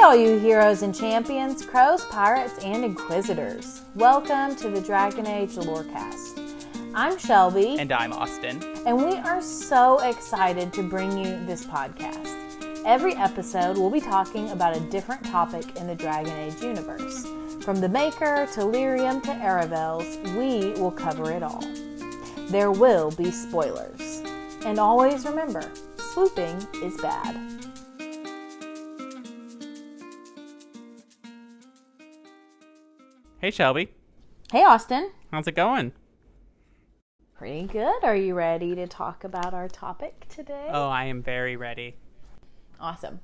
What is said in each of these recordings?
Hey all you heroes and champions, crows, pirates, and inquisitors. Welcome to the Dragon Age Lorecast. I'm Shelby. And I'm Austin. And we are so excited to bring you this podcast. Every episode we'll be talking about a different topic in the Dragon Age universe. From the Maker to Lyrium to Aravels, we will cover it all. There will be spoilers. And always remember, swooping is bad. Hey, Shelby. Hey, Austin. How's it going? Pretty good. Are you ready to talk about our topic today? Oh, I am very ready. Awesome.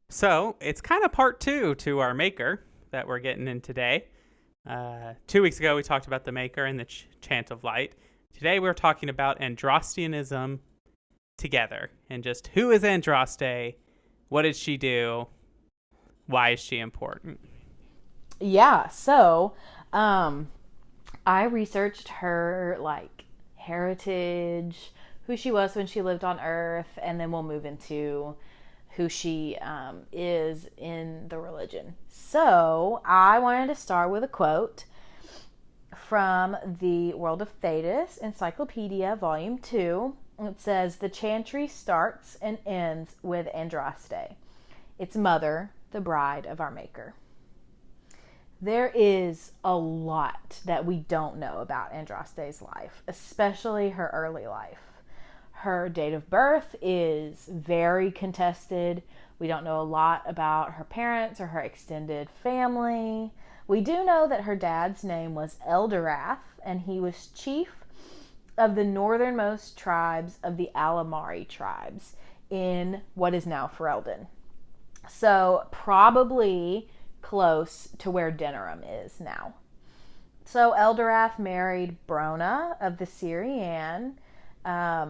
So, it's kind of part 2 to our Maker that we're getting in today. 2 weeks ago, we talked about the Maker and the Chant of Light. Today, we're talking about Andrastianism together. And just who is Andraste? What did she do? Why is she important? Yeah, so I researched her heritage, who she was when she lived on Earth, and then we'll move into who she is in the religion. So I wanted to start with a quote from the World of Thedas Encyclopedia, Volume 2. It says, "The chantry starts and ends with Andraste, its mother, the bride of our Maker." There is a lot that we don't know about Andraste's life, especially her early life. Her date of birth is very contested. We don't know a lot about her parents or her extended family. We do know that her dad's name was Eldraste, and he was chief of the northernmost tribes of the Alamari tribes in what is now Ferelden. So probably close to where Denerim is now. So Eldraste married Brona of the Syrian,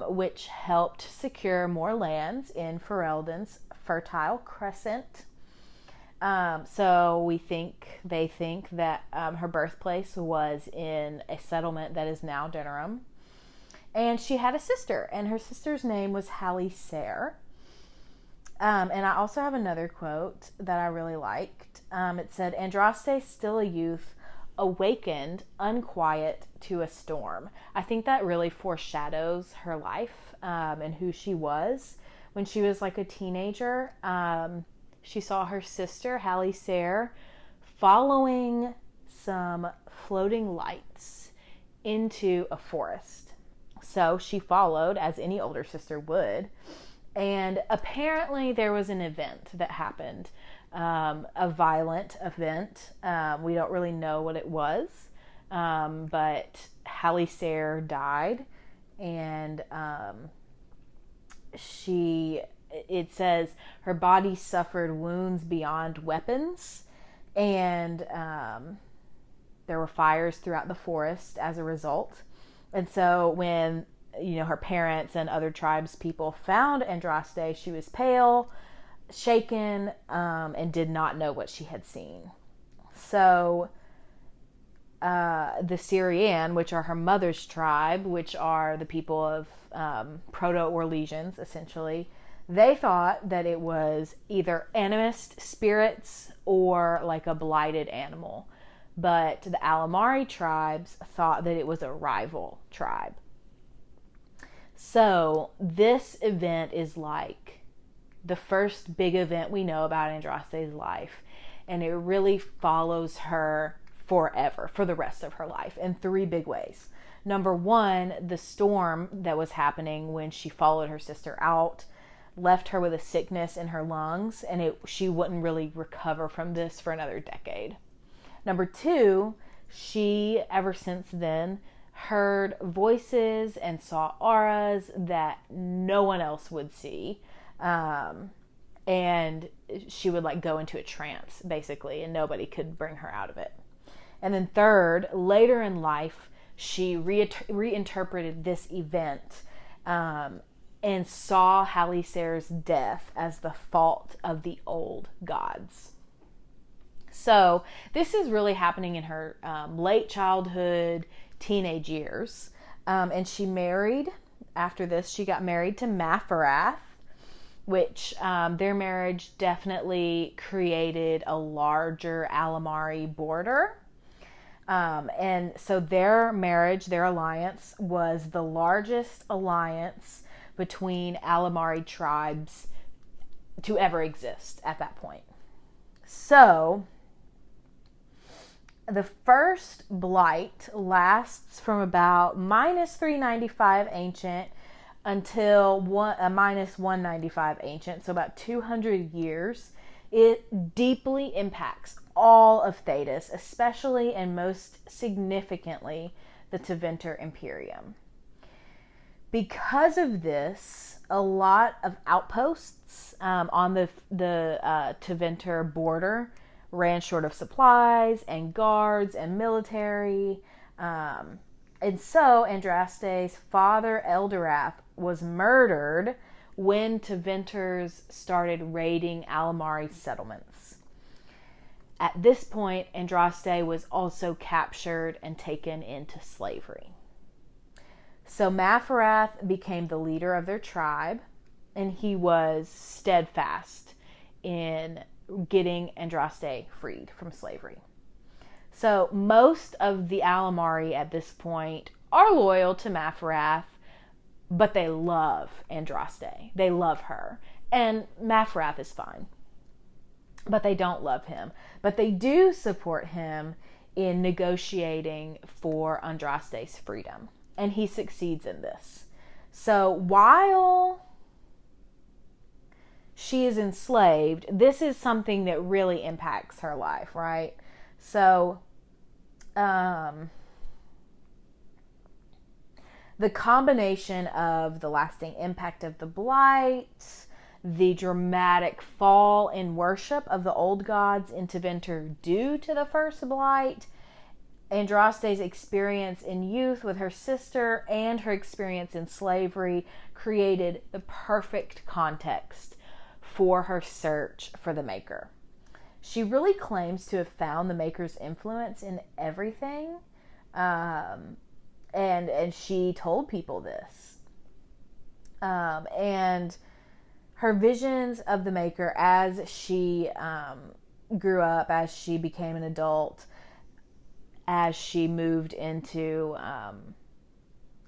which helped secure more lands in Ferelden's Fertile Crescent. So they think that her birthplace was in a settlement that is now Denerim. And she had a sister, and her sister's name was Hallie Sayre. And I also have another quote that I really liked. It said, "Andraste, still a youth, awakened, unquiet to a storm." I think that really foreshadows her life and who she was. When she was like a teenager, she saw her sister, Hallie Sayre, following some floating lights into a forest. So she followed, as any older sister would. And apparently there was an event that happened, a violent event. We don't really know what it was, but Hallie Sayre died, and it says her body suffered wounds beyond weapons, and there were fires throughout the forest as a result. And so when her parents and other tribes people found Andraste, she was pale, shaken, and did not know what she had seen. So the Syrian, which are her mother's tribe, which are the people of Proto-Orlesians, essentially, they thought that it was either animist spirits or like a blighted animal. But the Alamari tribes thought that it was a rival tribe. So this event is like the first big event we know about Andraste's life, and it really follows her forever, for the rest of her life, in 3 big ways. Number 1, the storm that was happening when she followed her sister out left her with a sickness in her lungs, and she wouldn't really recover from this for another decade. Number 2, she, ever since then, heard voices and saw auras that no one else would see. And she would go into a trance, basically, and nobody could bring her out of it. And then third, later in life, she reinterpreted this event and saw Hallie Sayre's death as the fault of the old gods. So this is really happening in her late childhood, teenage years. And she married, after this, she got married to Mafarath, which their marriage definitely created a larger Alamari border. And so their marriage, their alliance, was the largest alliance between Alamari tribes to ever exist at that point. So the first blight lasts from about minus 395 ancient until minus 195 ancient, so about 200 years. It deeply impacts all of Thedas, especially and most significantly the Tevinter Imperium. Because of this, a lot of outposts on the Tevinter border ran short of supplies and guards and military. And so Andraste's father, Eldorath, was murdered when Tevinters started raiding Alamari settlements. At this point, Andraste was also captured and taken into slavery. So Mafarath became the leader of their tribe, and he was steadfast in getting Andraste freed from slavery. So most of the Alamari at this point are loyal to Mafarath, but they love Andraste. They love her. And Mafarath is fine, but they don't love him. But they do support him in negotiating for Andraste's freedom. And he succeeds in this. So while she is enslaved, this is something that really impacts her life, right? So the combination of the lasting impact of the blight, the dramatic fall in worship of the old gods in Tevinter due to the first blight, Andraste's experience in youth with her sister, and her experience in slavery created the perfect context for her search for the Maker. She really claims to have found the Maker's influence in everything, and she told people this. And her visions of the Maker as she grew up, as she became an adult, as she moved into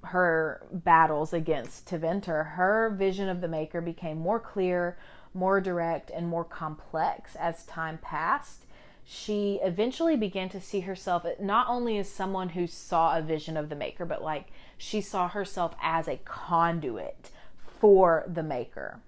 her battles against Tevinter, her vision of the Maker became more clear, more direct, and more complex as time passed. She eventually began to see herself not only as someone who saw a vision of the Maker, but like she saw herself as a conduit for the Maker,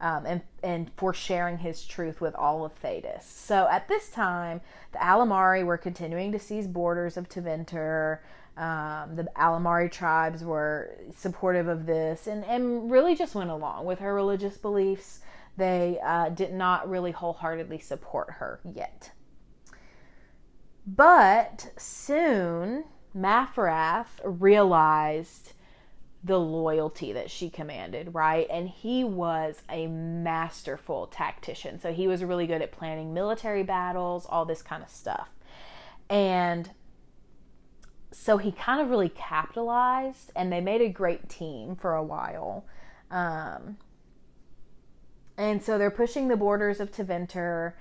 and for sharing his truth with all of Thedas. So at this time, the Alamari were continuing to seize borders of Tevinter. The Alamari tribes were supportive of this and really just went along with her religious beliefs. They did not really wholeheartedly support her yet. But soon, Mafarath realized the loyalty that she commanded, right? And he was a masterful tactician. So he was really good at planning military battles, all this kind of stuff. And so he kind of really capitalized, and they made a great team for a while. And so they're pushing the borders of Tevinter.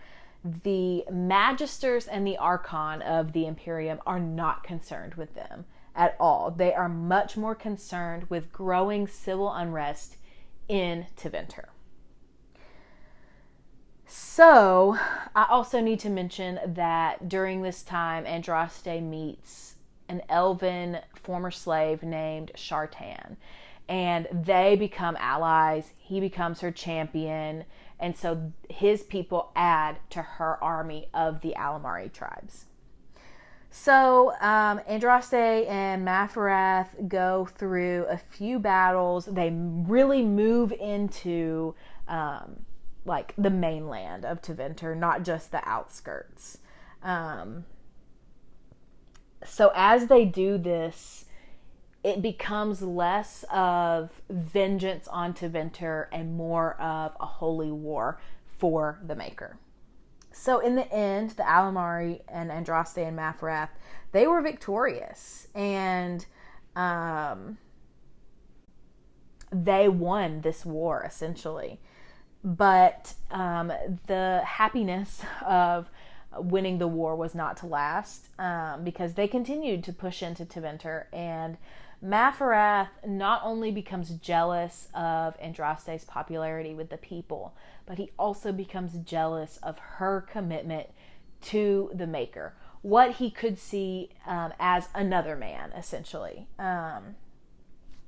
The Magisters and the Archon of the Imperium are not concerned with them at all. They are much more concerned with growing civil unrest in Tevinter. So, I also need to mention that during this time, Andraste meets an elven former slave named Shartan, and they become allies. He becomes her champion, and so his people add to her army of the Alamari tribes. So Andraste and Mafarath go through a few battles. They really move into like the mainland of Tevinter, not just the outskirts. So as they do this, it becomes less of vengeance on Tevinter and more of a holy war for the Maker. So in the end, the Alamari and Andraste and Mafarath, they were victorious, and they won this war, essentially. But the happiness of winning the war was not to last, because they continued to push into Tevinter, and Maferath not only becomes jealous of Andraste's popularity with the people, but he also becomes jealous of her commitment to the Maker, what he could see as another man, essentially.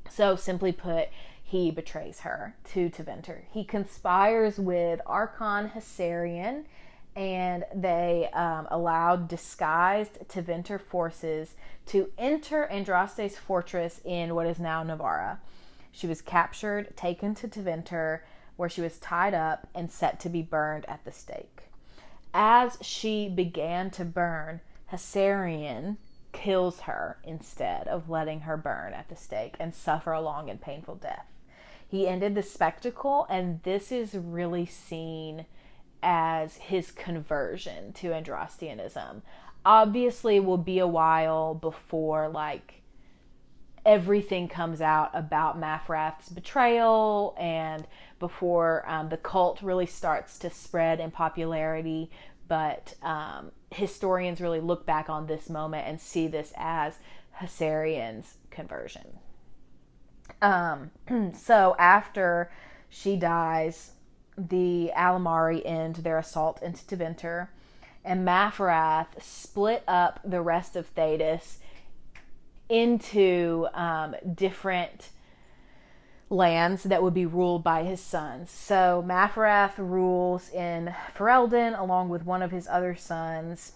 So, simply put, he betrays her to Tevinter. He conspires with Archon Hessarian, and they allowed disguised Tevinter forces to enter Andraste's fortress in what is now Navarra. She was captured, taken to Tevinter, where she was tied up and set to be burned at the stake. As she began to burn, Hessarian kills her instead of letting her burn at the stake and suffer a long and painful death. He ended the spectacle, and this is really seen as his conversion to Andrastianism. Obviously, it will be a while before everything comes out about Maferath's betrayal, and before the cult really starts to spread in popularity. But historians really look back on this moment and see this as Hessarian's conversion. So after she dies, the Alamari end their assault into Tevinter, and Maferath split up the rest of Thedas into different lands that would be ruled by his sons. So Maferath rules in Ferelden along with one of his other sons,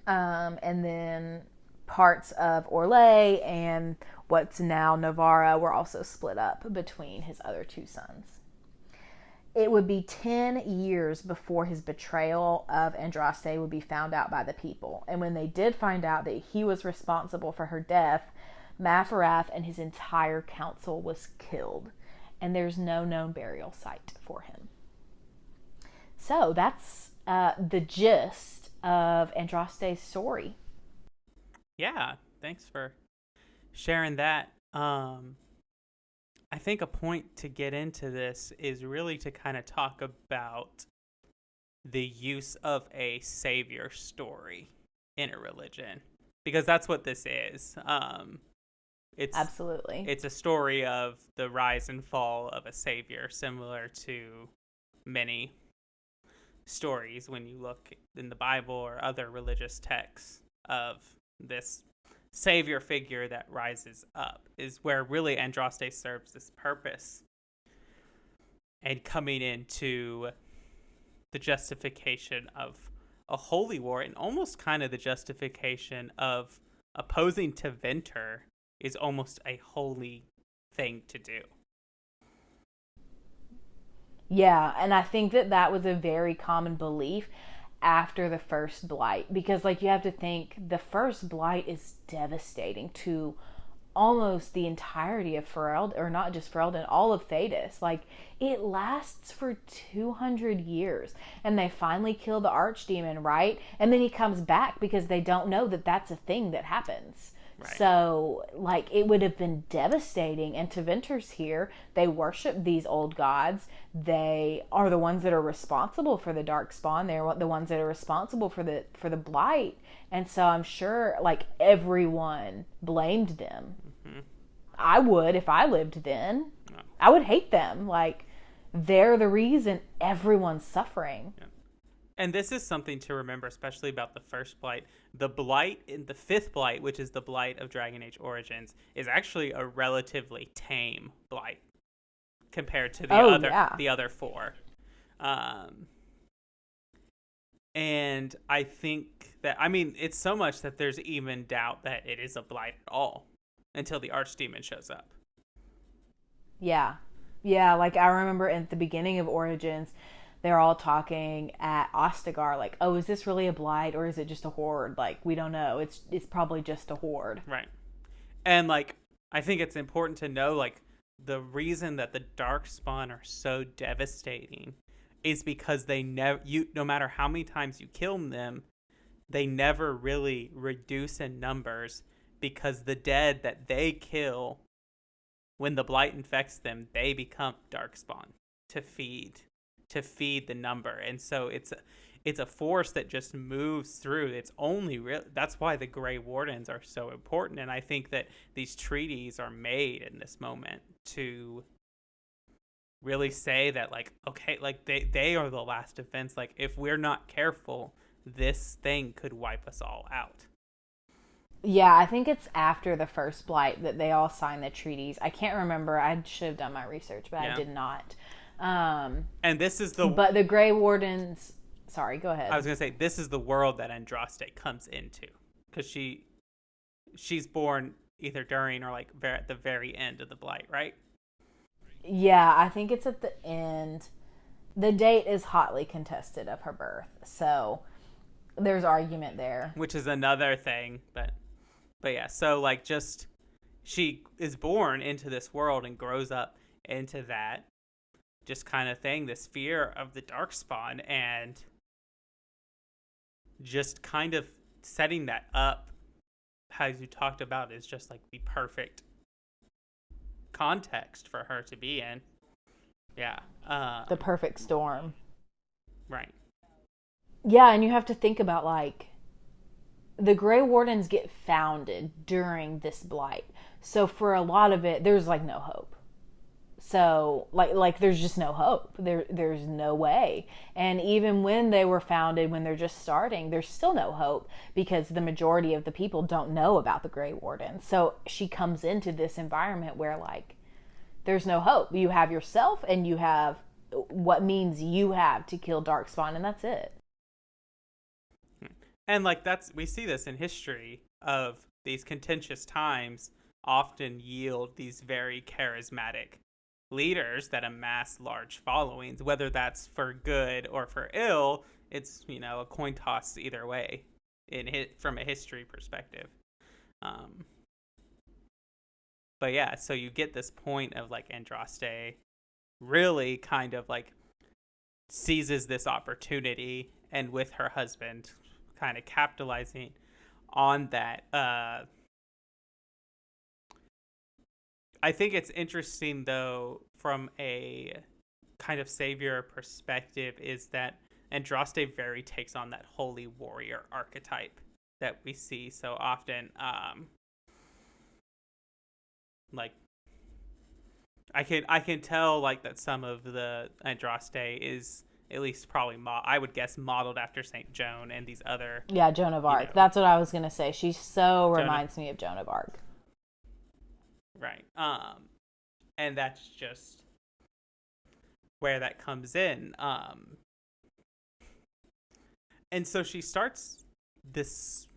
and then parts of Orlais and what's now Navarra were also split up between his other two sons. It would be 10 years before his betrayal of Andraste would be found out by the people. And when they did find out that he was responsible for her death, Maferath and his entire council was killed. And there's no known burial site for him. So that's the gist of Andraste's story. Yeah, thanks for sharing that. I think a point to get into this is really to kind of talk about the use of a savior story in a religion, because that's what this is. Absolutely. It's a story of the rise and fall of a savior, similar to many stories when you look in the Bible or other religious texts of this savior figure that rises up, is where really Andraste serves this purpose, and coming into the justification of a holy war, and almost kind of the justification of opposing Tevinter is almost a holy thing to do. Yeah, and I think that was a very common belief after the first blight, because you have to think the first blight is devastating to almost the entirety of Ferelden, or not just Ferelden, all of Thedas. It lasts for 200 years, and they finally kill the archdemon, right? And then he comes back because they don't know that that's a thing that happens. Right. So, it would have been devastating. And Tevinter's here. They worship these old gods. They are the ones that are responsible for the dark spawn. They're the ones that are responsible for the blight. And so I'm sure, everyone blamed them. Mm-hmm. I would if I lived then. No. I would hate them. They're the reason everyone's suffering. Yeah. And this is something to remember, especially about the first blight. The blight in the fifth blight, which is the blight of Dragon Age Origins, is actually a relatively tame blight compared to the other four. And I think that, it's so much that there's even doubt that it is a blight at all until the archdemon shows up. Yeah. Yeah, I remember at the beginning of Origins, they're all talking at Ostagar, oh, is this really a blight or is it just a horde? We don't know. It's probably just a horde. Right. And, I think it's important to know, the reason that the Darkspawn are so devastating is because they no matter how many times you kill them, they never really reduce in numbers, because the dead that they kill, when the blight infects them, they become Darkspawn. to feed the number. And so it's a force that just moves through. It's only real. That's why the Grey Wardens are so important. And I think that these treaties are made in this moment to really say that, like, okay, like they are the last defense. Like, if we're not careful, this thing could wipe us all out. Yeah, I think it's after the first blight that they all sign the treaties. I can't remember. I should have done my research, but I did not. And this is but the Grey Wardens. Sorry, go ahead. I was gonna say, this is the world that Andraste comes into, because she's born either during or like at the very end of the blight, right? Yeah, I think it's at the end. The date is hotly contested of her birth, so there's argument there. Which is another thing, but yeah. So like, just she is born into this world and grows up into that just kind of thing, this fear of the Darkspawn, and just kind of setting that up, as you talked about, is just like the perfect context for her to be in. Yeah. The perfect storm. Right. Yeah, and you have to think about, like, the Grey Wardens get founded during this blight. So for a lot of it, there's like no hope. So like there's just no hope. There's no way. And even when they were founded, when they're just starting, there's still no hope, because the majority of the people don't know about the Grey Wardens. So she comes into this environment where, like, there's no hope. You have yourself, and you have what means you have to kill Darkspawn, and that's it. And like, we see this in history of these contentious times often yield these very charismatic leaders that amass large followings, whether that's for good or for ill. It's, a coin toss either way from a history perspective. But yeah, so you get this point of like Andraste really kind of like seizes this opportunity, and with her husband kind of capitalizing on that. I think it's interesting, though, from a kind of savior perspective, is that Andraste very takes on that holy warrior archetype that we see so often. Like, I can tell, like, that some of the Andraste is at least probably I would guess modeled after Saint Joan and these other. Yeah, Joan of Arc. That's what I was gonna say. She reminds me of Joan of Arc. Right. And that's just where that comes in. And so she starts this,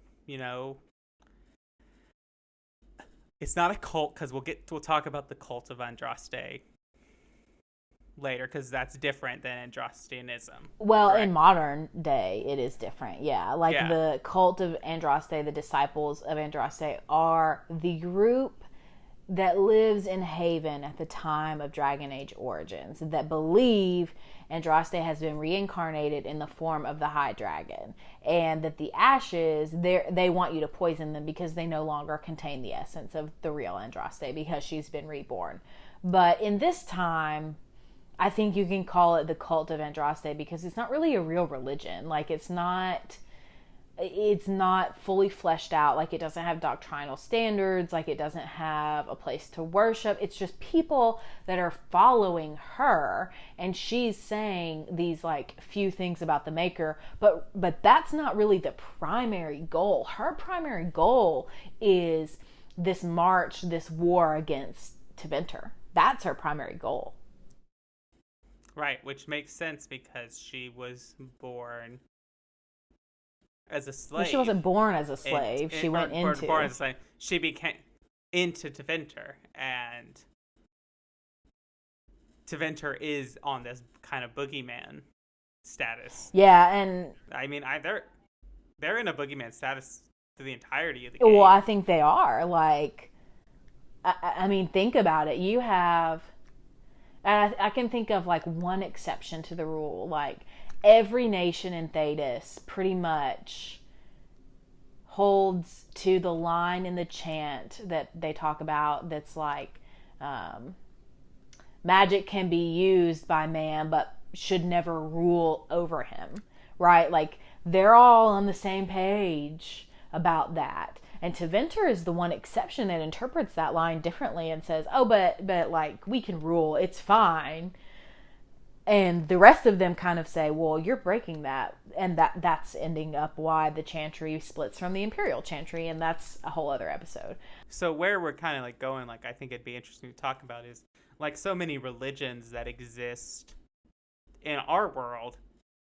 it's not a cult, because we'll talk about the cult of Andraste later, because that's different than Andrastianism. Well, correct. In modern day, it is different. Yeah, the cult of Andraste, the disciples of Andraste, are the group that lives in Haven at the time of Dragon Age origins, that believe Andraste has been reincarnated in the form of the High Dragon, and that the ashes, they want you to poison them because they no longer contain the essence of the real Andraste, because she's been reborn. But in this time, I think you can call it the cult of Andraste, because it's not really a real religion. Like, it's not fully fleshed out. Like, it doesn't have doctrinal standards. Like, it doesn't have a place to worship. It's just people that are following her, and she's saying these like few things about the Maker, but that's not really the primary goal. Her primary goal is this march, this war against Tevinter. That's her primary goal. Right, which makes sense, because she was born as a slave. Well, she wasn't born as a slave. She went into. Born as a slave. She became into Tevinter, and Tevinter is on this kind of boogeyman status. Yeah, and I mean, they're in a boogeyman status through the entirety of the game. Well, I think they are. Like, I mean, think about it. You have. I can think of like one exception to the rule. Like, every nation in Thedas pretty much holds to the line in the chant that they talk about, that's like, magic can be used by man, but should never rule over him, right? Like, they're all on the same page about that. And Teventer is the one exception that interprets that line differently and says, oh, but like, we can rule, it's fine. And the rest of them kind of say, well, you're breaking that. And that's ending up why the chantry splits from the imperial chantry. And that's a whole other episode. So where we're kind of like going, like, I think it'd be interesting to talk about is, like, so many religions that exist in our world,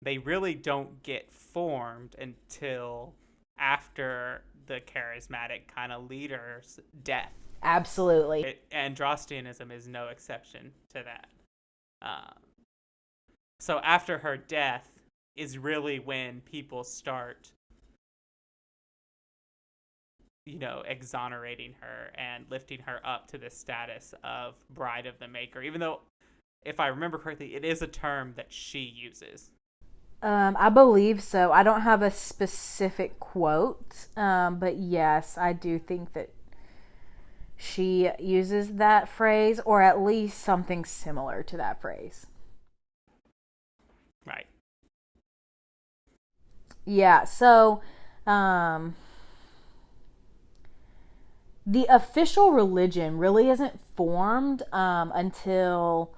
they really don't get formed until after the charismatic kind of leader's death. Absolutely. Andrastianism is no exception to that. So after her death is really when people start, exonerating her and lifting her up to the status of Bride of the Maker, even though, if I remember correctly, it is a term that she uses. I believe so. I don't have a specific quote, but yes, I do think that she uses that phrase, or at least something similar to that phrase. Right. Yeah, so the official religion really isn't formed until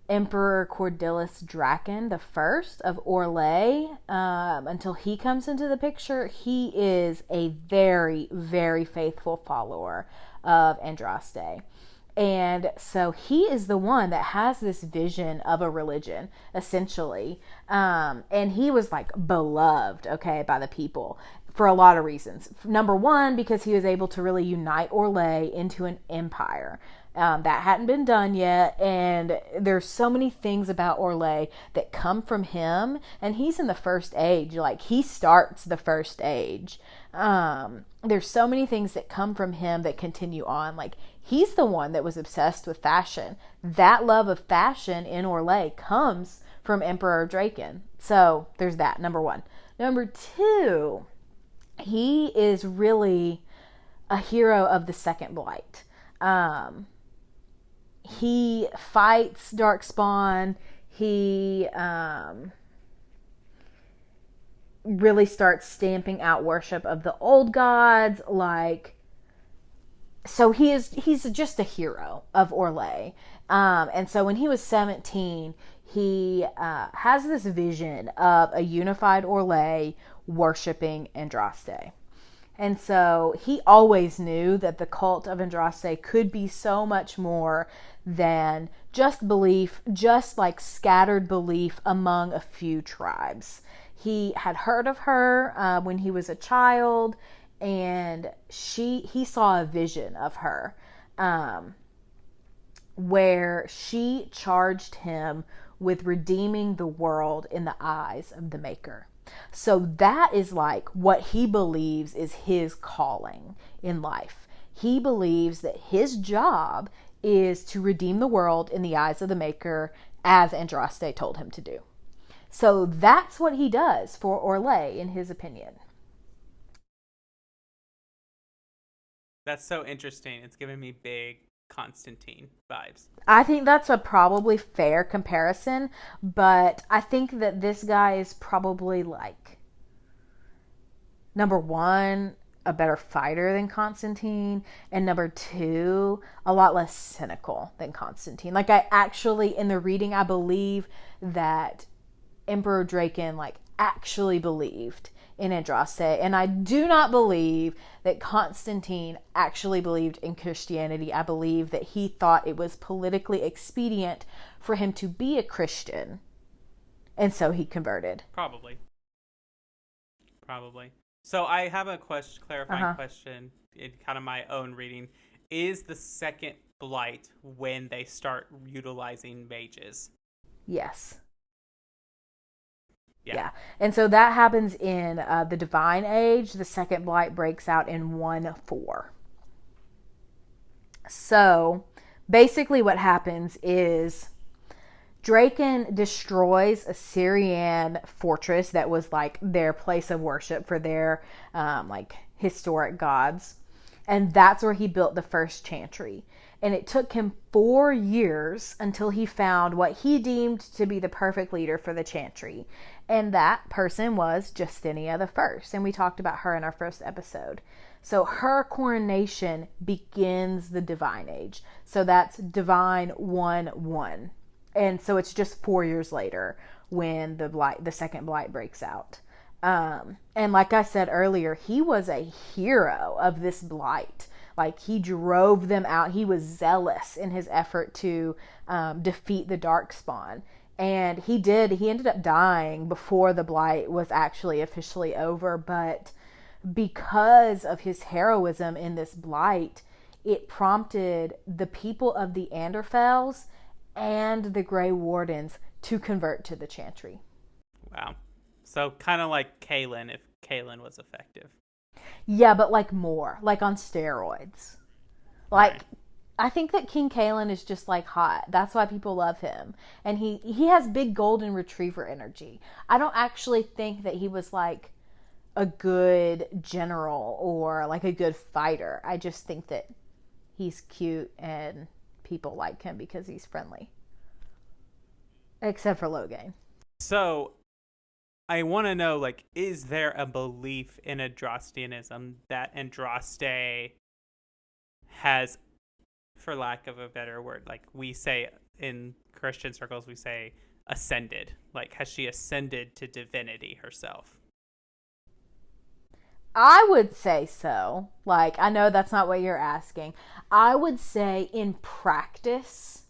Emperor Cordelis Draken the First of Orlais. Until he comes into the picture, he is a very, very faithful follower of Andraste. And so he is the one that has this vision of a religion, essentially. And he was like beloved, okay, by the people for a lot of reasons. Number one, because he was able to really unite Orlais into an empire. That hadn't been done yet, and there's so many things about Orlais that come from him, and he's in the First Age. Like, he starts the First Age. There's so many things that come from him that continue on. Like, he's the one that was obsessed with fashion. That love of fashion in Orlais comes from Emperor Draken. So there's that, number one. Number two, he is really a hero of the Second Blight. He fights Darkspawn. He really starts stamping out worship of the old gods. Like, so he's just a hero of Orlais. And so when he was 17, he has this vision of a unified Orlais worshiping Andraste. And so he always knew that the cult of Andraste could be so much more than just belief, just like scattered belief among a few tribes. He had heard of her when he was a child, and he saw a vision of her where she charged him with redeeming the world in the eyes of the Maker. So that is like what he believes is his calling in life. He believes that his job is to redeem the world in the eyes of the Maker, as Andraste told him to do. So that's what he does for Orlais, in his opinion. That's so interesting. It's giving me big Constantine vibes. I think that's a probably fair comparison, but I think that this guy is probably, like, number one, a better fighter than Constantine, and number two, a lot less cynical than Constantine. Like, I actually, in the reading, I believe that Emperor Draken, like, actually believed in Andraste, and I do not believe that Constantine actually believed in Christianity. I believe that he thought it was politically expedient for him to be a Christian, and so he converted. Probably. So I have a clarifying question in kind of my own reading. Is the Second Blight when they start utilizing mages? Yes. Yeah. And so that happens in the Divine Age. The Second Blight breaks out in 1-4. So basically what happens is Draken destroys a Syrian fortress that was like their place of worship for their like historic gods. And that's where he built the first chantry. And it took him 4 years until he found what he deemed to be the perfect leader for the chantry. And that person was Justinia the First. And we talked about her in our first episode. So her coronation begins the Divine Age. So that's Divine 1-1. And so it's just 4 years later when the second blight breaks out. And like I said earlier, he was a hero of this blight. Like, he drove them out. He was zealous in his effort to defeat the Darkspawn. And he ended up dying before the blight was actually officially over. But because of his heroism in this blight, it prompted the people of the Anderfels and the Grey Wardens to convert to the Chantry. Wow. So kind of like Kaelin, if Kaelin was effective. Yeah, but like more. Like on steroids. Like, Right. I think that King Kaelin is just like hot. That's why people love him. And he has big golden retriever energy. I don't actually think that he was like a good general or like a good fighter. I just think that he's cute and people like him because he's friendly. Except for Logain. So I want to know, like, is there a belief in Andrastianism that Andraste has, for lack of a better word, like we say in Christian circles, we say ascended. Like, has she ascended to divinity herself? I would say so. Like, I know that's not what you're asking. I would say in practice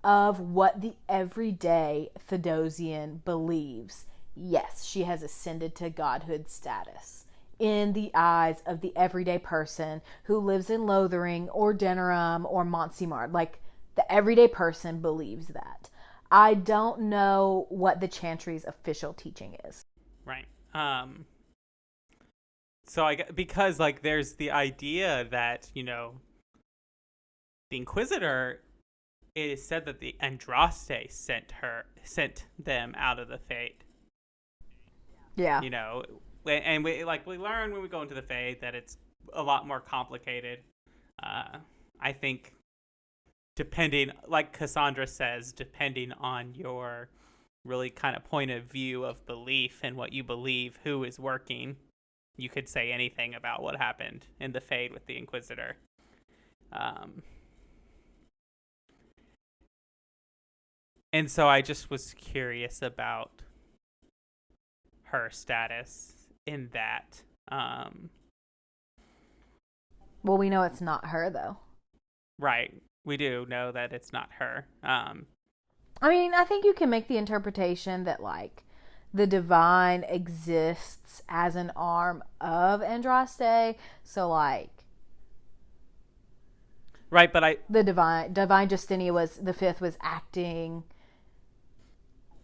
of what the everyday Thedosian believes, yes, she has ascended to godhood status in the eyes of the everyday person who lives in Lothering or Denerim or Montsimard. Like, the everyday person believes that. I don't know what the Chantry's official teaching is. Right. So because like there's the idea that, you know, the Inquisitor, it is said that the Andraste sent them out of the Fade. Yeah. You know, and we learn when we go into the Fade that it's a lot more complicated. I think depending, like Cassandra says, depending on your really kind of point of view of belief and what you believe, who is working, you could say anything about what happened in the Fade with the Inquisitor. And so I just was curious about her status in that. Well, we know it's not her, though. Right. We do know that it's not her. I mean, I think you can make the interpretation that, like, the divine exists as an arm of Andraste. So, like, right, but the divine Justinia was the fifth was acting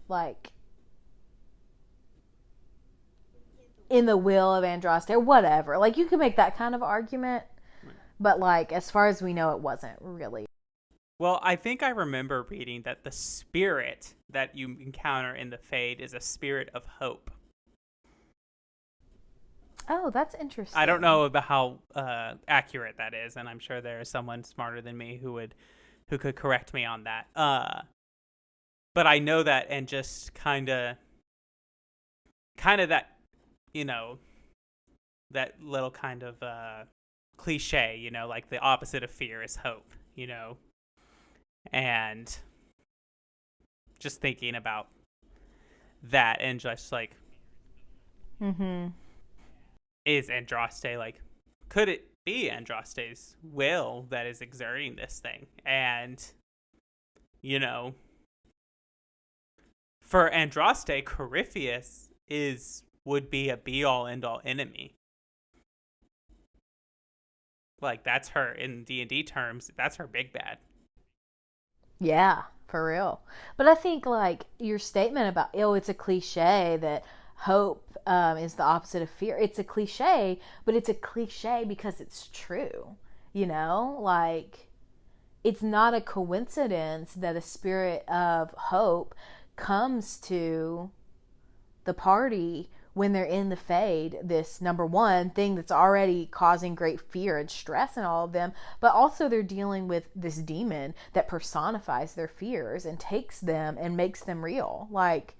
like in the will of Andraste or whatever. Like, you can make that kind of argument, but like as far as we know, it wasn't really. Well, I think I remember reading that the spirit that you encounter in the Fade is a spirit of hope. Oh, that's interesting. I don't know about how accurate that is, and I'm sure there is someone smarter than me who could correct me on that. But I know that, and just kind of that, you know, that little kind of cliche, you know, like the opposite of fear is hope, you know. And just thinking about that and just like, is Andraste, like, could it be Andraste's will that is exerting this thing? And, you know, for Andraste, Corypheus would be a be-all, end-all enemy. Like, that's her, in D&D terms, that's her big bad. Yeah, for real. But I think, like, your statement about, it's a cliche that hope is the opposite of fear. It's a cliche, but it's a cliche because it's true. You know? Like, it's not a coincidence that a spirit of hope comes to the party when they're in the Fade, this number one thing that's already causing great fear and stress in all of them, but also they're dealing with this demon that personifies their fears and takes them and makes them real. Like,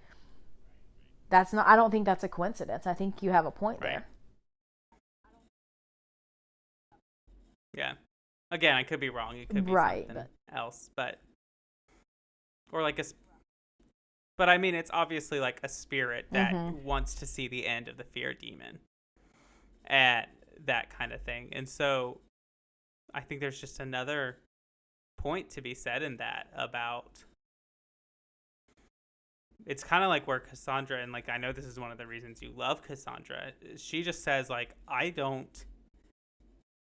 that's not, I don't think that's a coincidence. I think you have a point there. Yeah. Again, I could be wrong. It could be something else, but or like but I mean, it's obviously like a spirit that wants to see the end of the fear demon, and that kind of thing. And so, I think there's just another point to be said in that about. It's kind of like where Cassandra, and like I know this is one of the reasons you love Cassandra. She just says like, I don't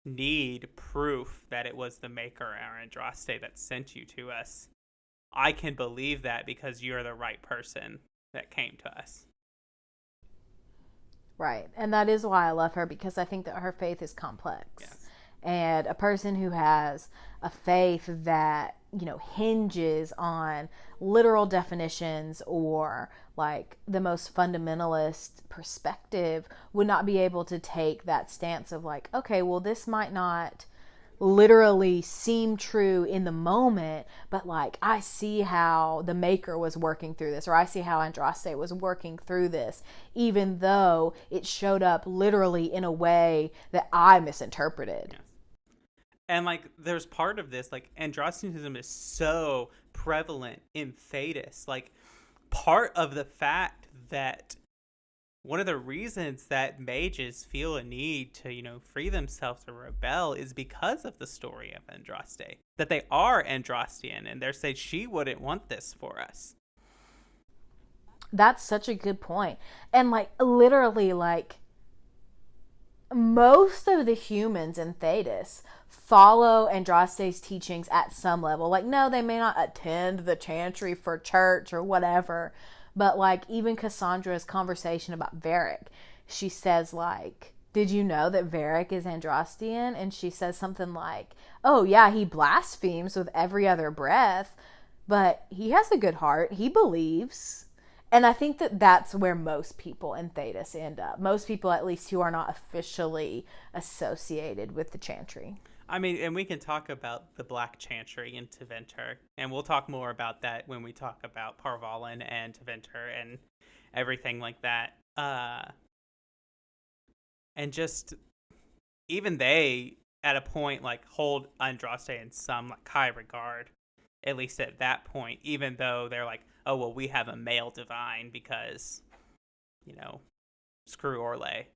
need proof that it was the Maker or Andraste that sent you to us. I can believe that because you're the right person that came to us. Right. And that is why I love her, because I think that her faith is complex. Yes. And a person who has a faith that, hinges on literal definitions or like the most fundamentalist perspective would not be able to take that stance of like, okay, well, this might not literally seem true in the moment, but like I see how the Maker was working through this, or I see how Andraste was working through this, even though it showed up literally in a way that I misinterpreted. Yes. And like there's part of this, like Andrastianism is so prevalent in Thedas. Like part of the fact that one of the reasons that mages feel a need to, free themselves or rebel is because of the story of Andraste. That they are Andrastian and they're saying she wouldn't want this for us. That's such a good point. And like literally like most of the humans in Thedas follow Andraste's teachings at some level. Like, no, they may not attend the chantry for church or whatever, but like even Cassandra's conversation about Varric, she says like, did you know that Varric is Andrastian? And she says something like, oh yeah, he blasphemes with every other breath, but he has a good heart. He believes. And I think that that's where most people in Thedas end up. Most people, at least, who are not officially associated with the chantry. I mean, and we can talk about the Black Chantry in Tevinter, and we'll talk more about that when we talk about Parvalin and Tevinter and everything like that. And just, even they, at a point, like, hold Andraste in some like high regard, at least at that point, even though they're like, oh, well, we have a male divine because, screw Orlais,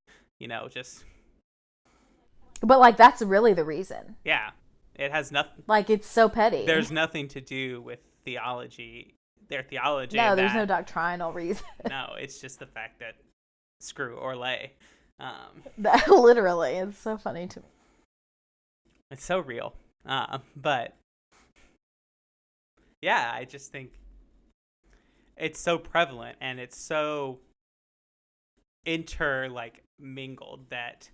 just. But, like, that's really the reason. Yeah. It has nothing. Like, it's so petty. There's nothing to do with theology. Their theology. No, there's no doctrinal reason. No, it's just the fact that screw Orlais. That, literally. It's so funny to me. It's so real. But, yeah, I just think it's so prevalent and it's so mingled that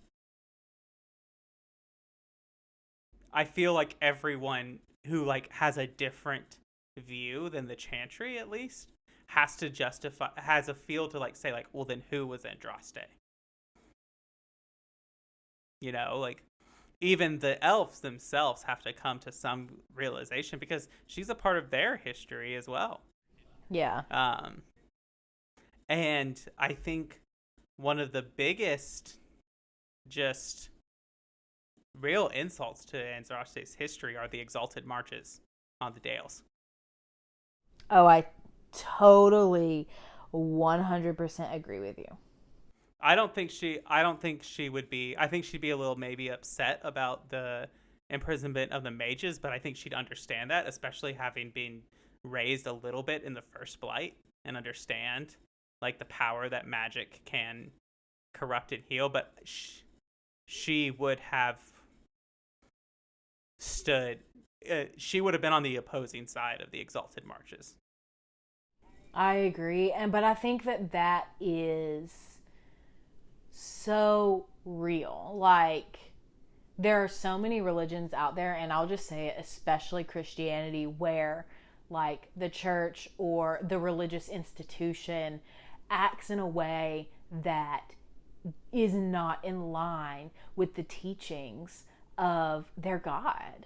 I feel like everyone who like has a different view than the chantry at least has a feel to like say like, well, then who was Andraste? Like even the elves themselves have to come to some realization because she's a part of their history as well. Yeah. And I think one of the biggest just real insults to Andraste's history are the exalted marches on the Dales. Oh, I totally 100% agree with you. I don't think she would be. I think she'd be a little maybe upset about the imprisonment of the mages, but I think she'd understand that, especially having been raised a little bit in the first Blight and understand like the power that magic can corrupt and heal. But she would have stood. She would have been on the opposing side of the exalted marches. I agree, but I think that is so real. Like, there are so many religions out there, and I'll just say it, especially Christianity, where like the church or the religious institution acts in a way that is not in line with the teachings of their God.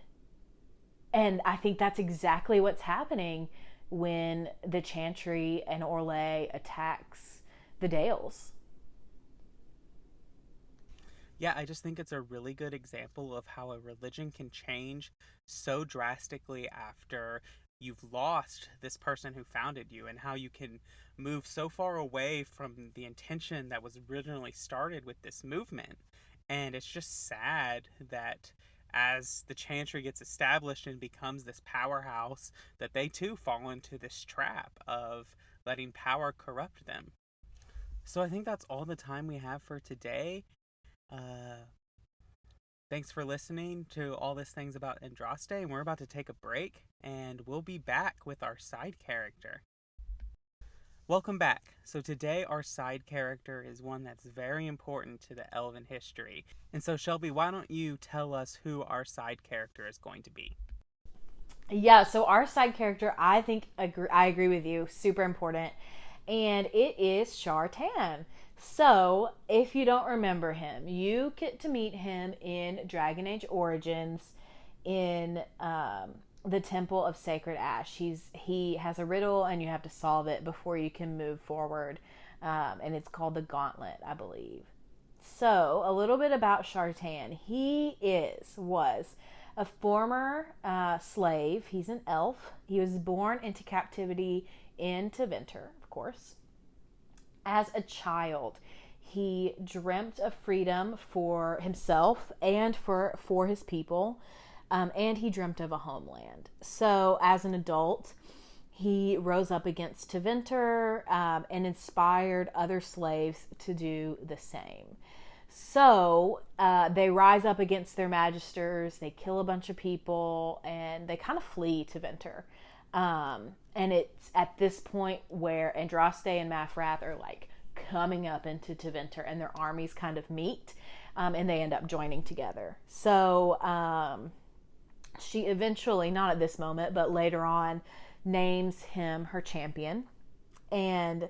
And I think that's exactly what's happening when the Chantry and Orlais attacks the Dales. Yeah, I just think it's a really good example of how a religion can change so drastically after you've lost this person who founded you, and how you can move so far away from the intention that was originally started with this movement. And it's just sad that as the Chantry gets established and becomes this powerhouse, that they too fall into this trap of letting power corrupt them. So I think that's all the time we have for today. Uh, Thanks for listening to all these things about Andraste, and we're about to take a break, and we'll be back with our side character. Welcome back. So today our side character is one that's very important to the Elven history. And so Shelby, why don't you tell us who our side character is going to be? Yeah, so our side character, I think I agree with you, super important, and it is Shartan. So, if you don't remember him, you get to meet him in Dragon Age Origins in the Temple of Sacred Ash. He has a riddle, and you have to solve it before you can move forward, and it's called the Gauntlet, I believe. So, a little bit about Shartan. He was a former slave. He's an elf. He was born into captivity in Tevinter, of course. As a child, he dreamt of freedom for himself and for his people, and he dreamt of a homeland. So, as an adult, he rose up against Tevinter and inspired other slaves to do the same. So they rise up against their magisters, they kill a bunch of people, and they kind of flee Tevinter. And it's at this point where Andraste and Mafrath are like coming up into Tevinter, and their armies kind of meet, and they end up joining together. So she eventually, not at this moment, but later on, names him her champion. And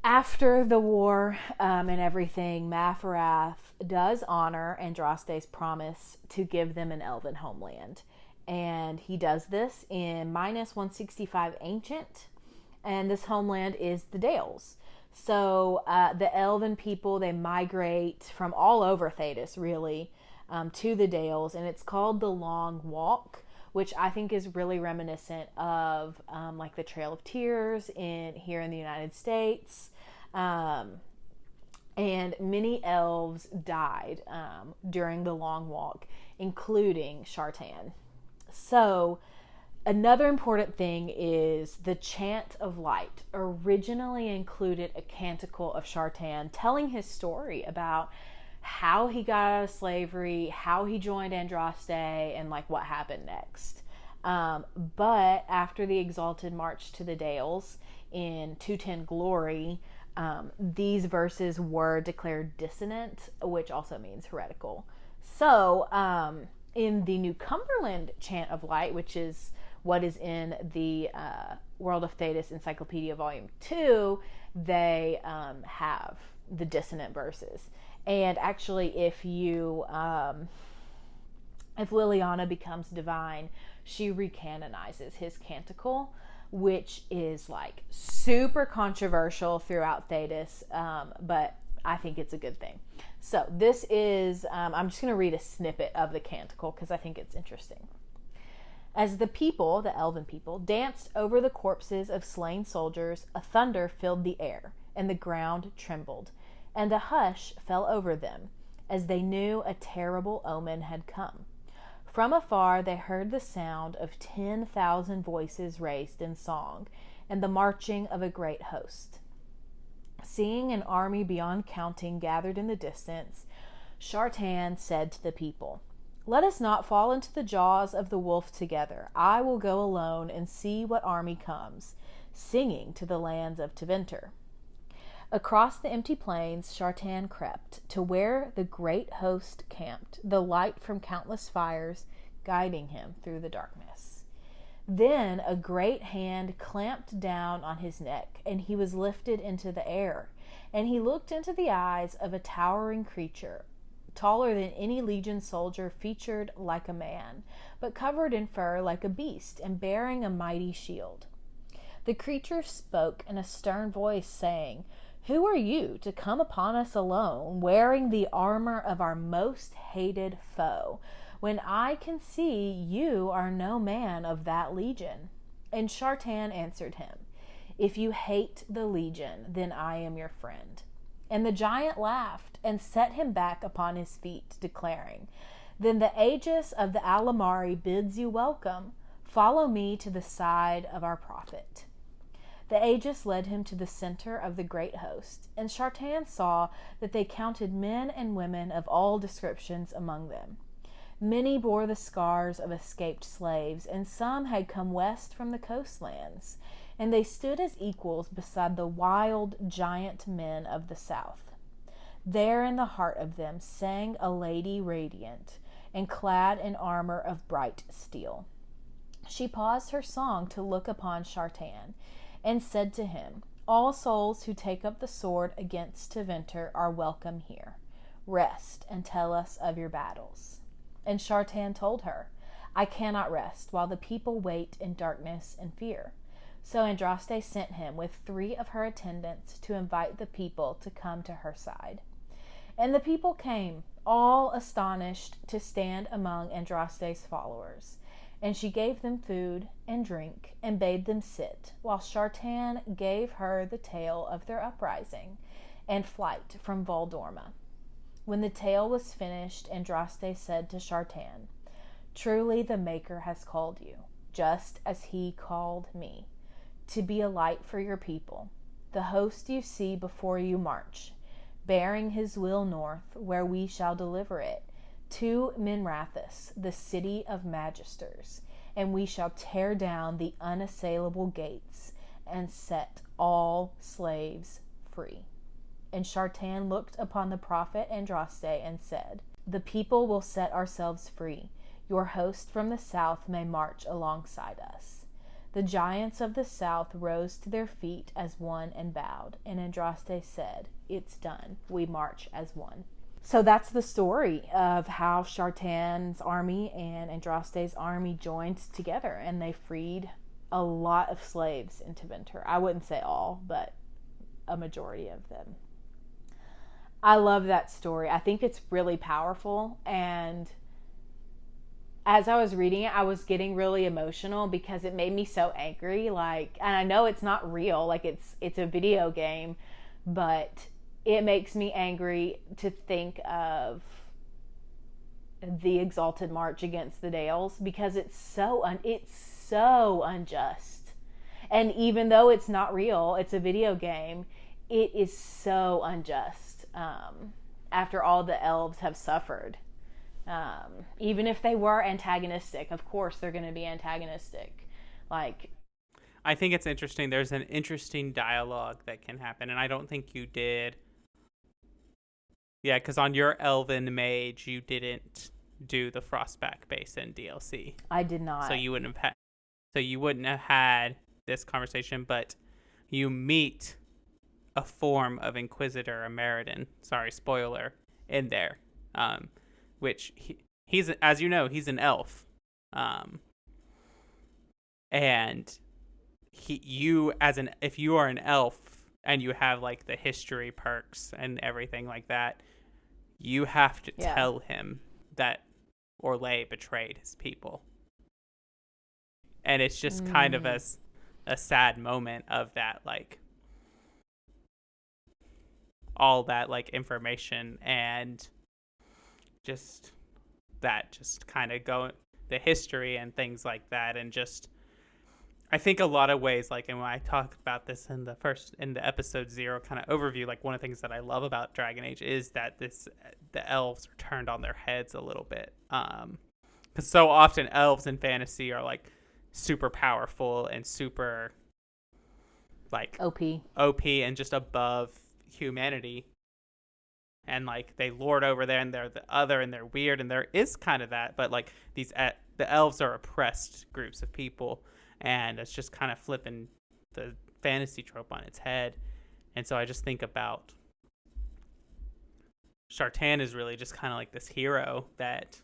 after the war and everything, Mafrath does honor Andraste's promise to give them an elven homeland. And he does this in minus 165 Ancient. And this homeland is the Dales. So the elven people, they migrate from all over Thedas, really, to the Dales. And it's called the Long Walk, which I think is really reminiscent of like the Trail of Tears here in the United States. And many elves died during the Long Walk, including Shartan. So another important thing is the Chant of Light originally included a canticle of Shartan telling his story about how he got out of slavery, how he joined Andraste, and like what happened next. But after the Exalted March to the Dales in 210 Glory, these verses were declared dissonant, which also means heretical. So in the New Cumberland Chant of Light, which is what is in the World of Thedas Encyclopedia Volume 2, they have the dissonant verses. And actually, if Liliana becomes divine, she recanonizes his canticle, which is like super controversial throughout Thedas, but I think it's a good thing. So this is, I'm just going to read a snippet of the canticle because I think it's interesting. As the people, the elven people, danced over the corpses of slain soldiers, a thunder filled the air, and the ground trembled, and a hush fell over them, as they knew a terrible omen had come. From afar they heard the sound of 10,000 voices raised in song, and the marching of a great host. Seeing an army beyond counting gathered in the distance, Shartan said to the people, "Let us not fall into the jaws of the wolf together. I will go alone and see what army comes, singing to the lands of Tevinter." Across the empty plains Shartan crept to where the great host camped, the light from countless fires guiding him through the darkness. Then a great hand clamped down on his neck, and he was lifted into the air. And he looked into the eyes of a towering creature, taller than any legion soldier, featured like a man, but covered in fur like a beast, and bearing a mighty shield. The creature spoke in a stern voice, saying, "Who are you to come upon us alone, wearing the armor of our most hated foe, when I can see you are no man of that legion?" And Shartan answered him, "If you hate the legion, then I am your friend." And the giant laughed and set him back upon his feet, declaring, "Then the Aegis of the Alamari bids you welcome. Follow me to the side of our prophet." The Aegis led him to the center of the great host, and Shartan saw that they counted men and women of all descriptions among them. Many bore the scars of escaped slaves, and some had come west from the coastlands, and they stood as equals beside the wild giant men of the south. There in the heart of them sang a lady radiant, and clad in armor of bright steel. She paused her song to look upon Shartan, and said to him, "All souls who take up the sword against Tevinter are welcome here. Rest and tell us of your battles." And Shartan told her, "I cannot rest while the people wait in darkness and fear." So Andraste sent him with 3 of her attendants to invite the people to come to her side. And the people came, all astonished, to stand among Andraste's followers. And she gave them food and drink and bade them sit, while Shartan gave her the tale of their uprising and flight from Voldorma. When the tale was finished, Andraste said to Shartan, "Truly the Maker has called you, just as he called me, to be a light for your people. The host you see before you march, bearing his will north, where we shall deliver it, to Minrathous, the city of magisters, and we shall tear down the unassailable gates and set all slaves free." And Shartan looked upon the prophet Andraste and said, "The people will set ourselves free. Your host from the south may march alongside us." The giants of the south rose to their feet as one and bowed. And Andraste said, "It's done. We march as one." So that's the story of how Shartan's army and Andraste's army joined together, and they freed a lot of slaves in Tevinter. I wouldn't say all, but a majority of them. I love that story. I think it's really powerful, and as I was reading it, I was getting really emotional because it made me so angry. And I know it's not real, it's a video game, but it makes me angry to think of the Exalted March against the Dales, because it's so unjust. And even though it's not real, it's a video game, it is so unjust. After all the elves have suffered. Even if they were antagonistic, of course they're going to be antagonistic. I think it's interesting. There's an interesting dialogue that can happen, and I don't think you did. Yeah, because on your Elven Mage, you didn't do the Frostback Basin DLC. I did not. So you wouldn't have had this conversation, but you meet a form of Inquisitor Ameridan. Sorry, spoiler, in there. Which he's, as you know, he's an elf. And if you are an elf and you have the history perks and everything like that, you have to tell him that Orlais betrayed his people. And it's just kind of a sad moment of that, all that information, and just kind of go the history and things like that. And just, I think a lot of ways, and when I talked about this in the episode 0 kind of overview, one of the things that I love about Dragon Age is that the elves are turned on their heads a little bit. Because so often elves in fantasy are super powerful and super OP and just above humanity. And they lord over there, and they're the other, and they're weird, and there is kind of that, but the elves are oppressed groups of people. and it's just kind of flipping the fantasy trope on its head. And so I just think about Shartan is really just kind of like this hero that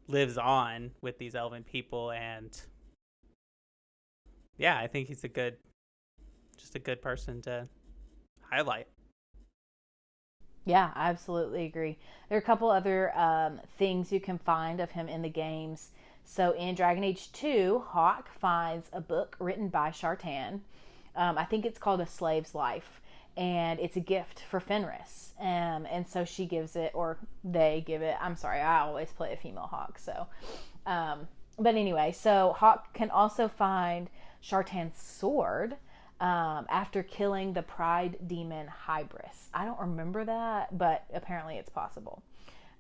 lives on with these elven people, and yeah, I think he's a good person to highlight. Yeah, I absolutely agree. There are a couple other things you can find of him in the games. So in Dragon Age 2, Hawke finds a book written by Shartan. I think it's called A Slave's Life, and it's a gift for Fenris. And so she gives it, or they give it. I'm sorry, I always play a female Hawke. So, but anyway, so Hawke can also find Shartan's sword after killing the pride demon Hybris. I don't remember that, but apparently it's possible.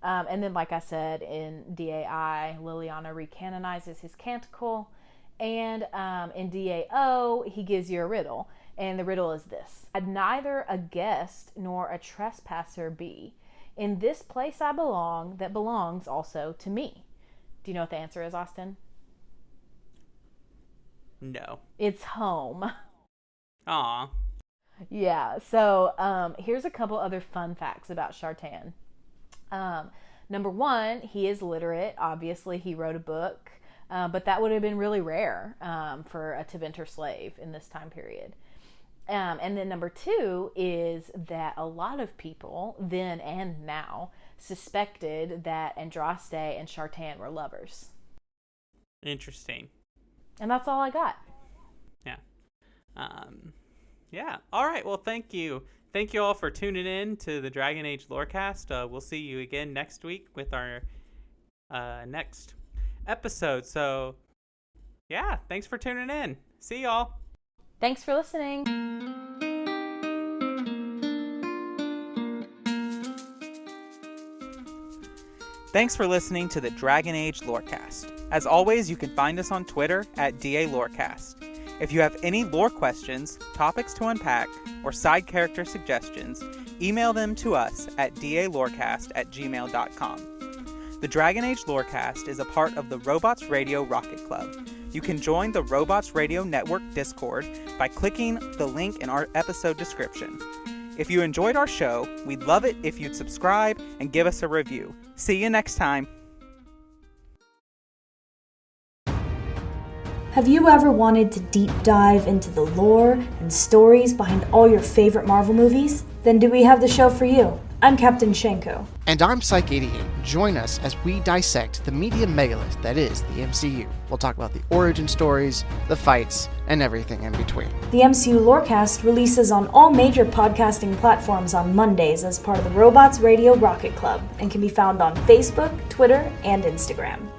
And then, like I said, in DAI, Liliana recanonizes his canticle. And in DAO, he gives you a riddle. And the riddle is this: "I'd neither a guest nor a trespasser be. In this place I belong, that belongs also to me." Do you know what the answer is, Austin? No. It's home. Aw. Yeah, so here's a couple other fun facts about Shartan. Number one, he is literate. Obviously, he wrote a book, but that would have been really rare for a Tevinter slave in this time period. And then number two is that a lot of people, then and now, suspected that Andraste and Shartan were lovers. Interesting. And that's all I got. Yeah. Yeah. All right. Well, thank you. Thank you all for tuning in to the Dragon Age Lorecast. We'll see you again next week with our next episode. So, yeah, thanks for tuning in. See y'all. Thanks for listening. Thanks for listening to the Dragon Age Lorecast. As always, you can find us on Twitter at DA Lorecast. If you have any lore questions, topics to unpack, or side character suggestions, email them to us at dalorecast@gmail.com. The Dragon Age Lorecast is a part of the Robots Radio Rocket Club. You can join the Robots Radio Network Discord by clicking the link in our episode description. If you enjoyed our show, we'd love it if you'd subscribe and give us a review. See you next time. Have you ever wanted to deep dive into the lore and stories behind all your favorite Marvel movies? Then do we have the show for you. I'm Captain Shenko. And I'm Psych88. Join us as we dissect the media megalith that is the MCU. We'll talk about the origin stories, the fights, and everything in between. The MCU Lorecast releases on all major podcasting platforms on Mondays as part of the Robots Radio Rocket Club and can be found on Facebook, Twitter, and Instagram.